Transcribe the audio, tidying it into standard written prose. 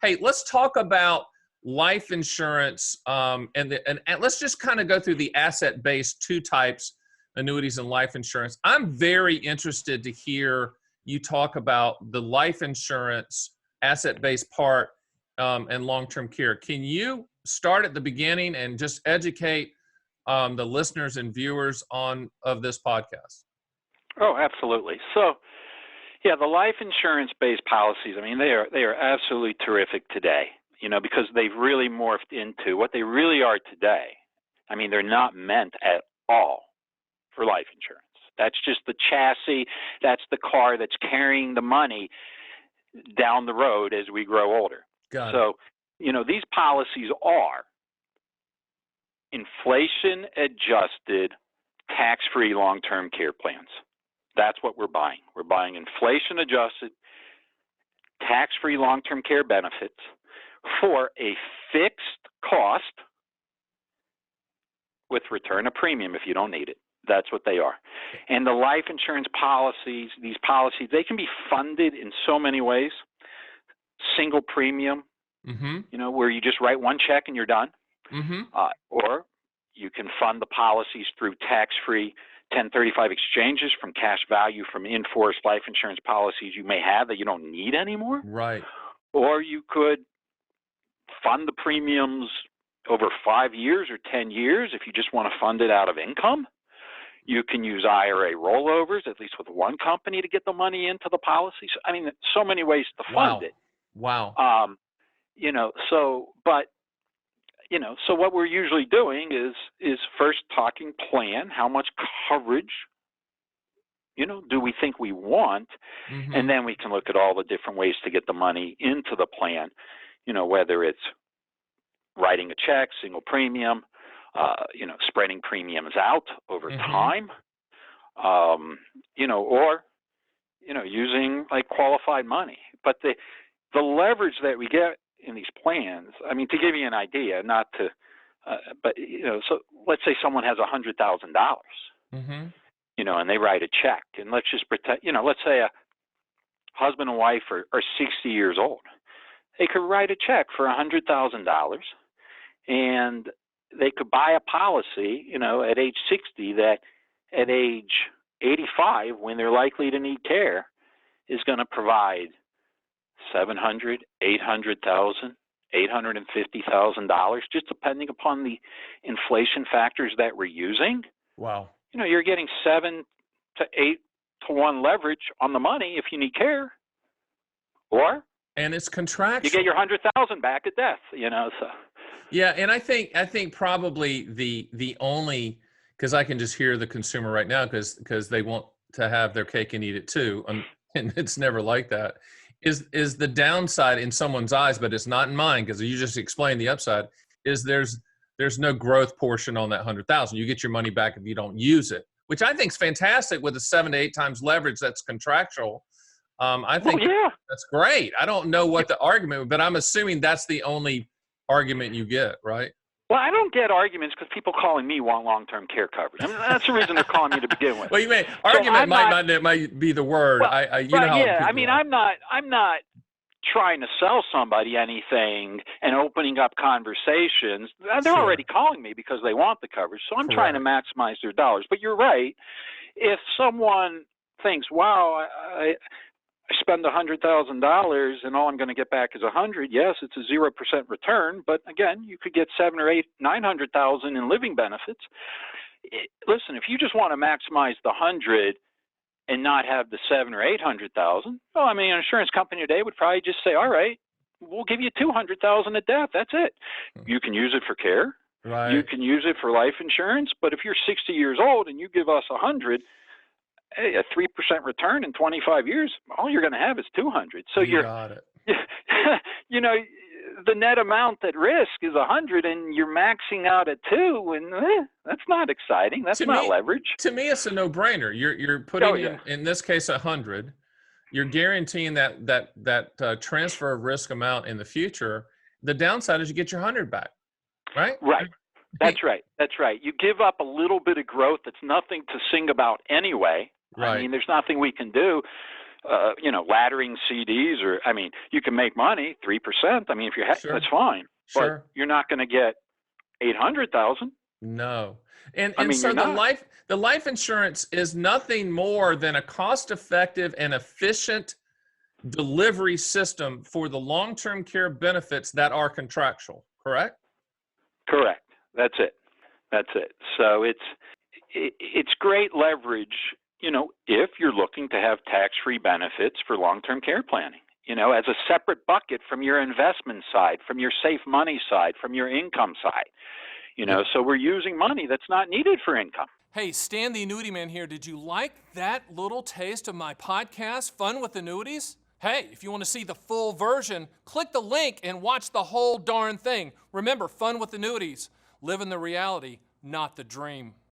Hey, let's talk about life insurance, and let's just kind of go through the asset-based two types, annuities and life insurance. I'm very interested to hear you talk about the life insurance asset-based part and long-term care. Can you start at the beginning and just educate the listeners and viewers of this podcast? Oh, absolutely. So, yeah, the life insurance-based policies, I mean, they are absolutely terrific today, because they've really morphed into what they really are today. I mean, they're not meant at all for life insurance. That's just the chassis. That's the car that's carrying the money down the road as we grow older. Got it. These policies are inflation-adjusted, tax-free long-term care plans. That's what we're buying. We're buying inflation-adjusted, tax-free long-term care benefits for a fixed cost with return of premium if you don't need it. That's what they are. And the life insurance policies, these policies, they can be funded in so many ways. Single premium, where you just write one check and you're done. Or you can fund the policies through tax-free 1035 exchanges from cash value from in-force life insurance policies you may have that you don't need anymore. Right. Or you could fund the premiums over 5 years or 10 years if you just want to fund it out of income. You can use IRA rollovers, at least with one company, to get the money into the policy. So, I mean, so many ways to fund it. Wow. So what we're usually doing is first talking plan, how much coverage, do we think we want? And then we can look at all the different ways to get the money into the plan, whether it's writing a check, single premium, spreading premiums out over time, or, using like qualified money. But the leverage that we get in these plans, I mean, to give you an idea, not to, so let's say someone has $100,000, and they write a check, and let's just pretend, let's say a husband and wife are 60 years old. They could write a check for $100,000, and they could buy a policy, at age 60 that at age 85, when they're likely to need care, is going to provide $700,000, $800,000, $850,000, just depending upon the inflation factors that we're using. Wow. You're getting 7 to 8 to 1 leverage on the money if you need care, and it's contractual. You get your $100,000 back at death. So. Yeah, and I think probably the only, because I can just hear the consumer right now because they want to have their cake and eat it too, and it's never like that. Is the downside in someone's eyes, but it's not in mine because you just explained the upside. Is there's no growth portion on that 100,000. You get your money back if you don't use it, which I think is fantastic with a 7 to 8 times leverage that's contractual. I think that's great. I don't know what the argument, but I'm assuming that's the only argument you get, right? Well, I don't get arguments because people calling me want long-term care coverage. I mean, that's the reason they're calling me to begin with. Well, you may argument might be the word. Well, I'm not trying to sell somebody anything and opening up conversations. They're already calling me because they want the coverage. So I'm trying to maximize their dollars. But you're right. If someone thinks, wow, I spend $100,000 and all I'm going to get back is $100,000. Yes, it's a 0% return, but again, you could get $700,000 or $800,000, $900,000 in living benefits. Listen, if you just want to maximize the $100,000 and not have the $700,000 or $800,000, well, I mean, an insurance company today would probably just say, all right, we'll give you $200,000 at death. That's it. You can use it for care. Right. You can use it for life insurance. But if you're 60 years old and you give us $100,000, a 3% return in 25 years, all you're going to have is $200,000. So you got it. The net amount at risk is $100,000, and you're maxing out at $2,000, and that's not exciting. That's not leverage. To me, it's a no-brainer. You're putting in this case $100,000. You're guaranteeing that transfer of risk amount in the future. The downside is you get your $100,000 back, right? Right. That's right. You give up a little bit of growth. That's nothing to sing about anyway. Right. I mean, there's nothing we can do. laddering CDs, or I mean, you can make money 3%. I mean, if you're Sure. that's fine, but Sure. you're not going to get 800,000. No. And I mean, so you're not. the life insurance is nothing more than a cost-effective and efficient delivery system for the long-term care benefits that are contractual, correct? Correct. That's it. That's it. So it's great leverage, if you're looking to have tax-free benefits for long-term care planning, as a separate bucket from your investment side, from your safe money side, from your income side. So we're using money that's not needed for income. Hey, Stan the Annuity Man here. Did you like that little taste of my podcast, Fun with Annuities? Hey, if you want to see the full version, click the link and watch the whole darn thing. Remember, Fun with Annuities. Living the reality, not the dream.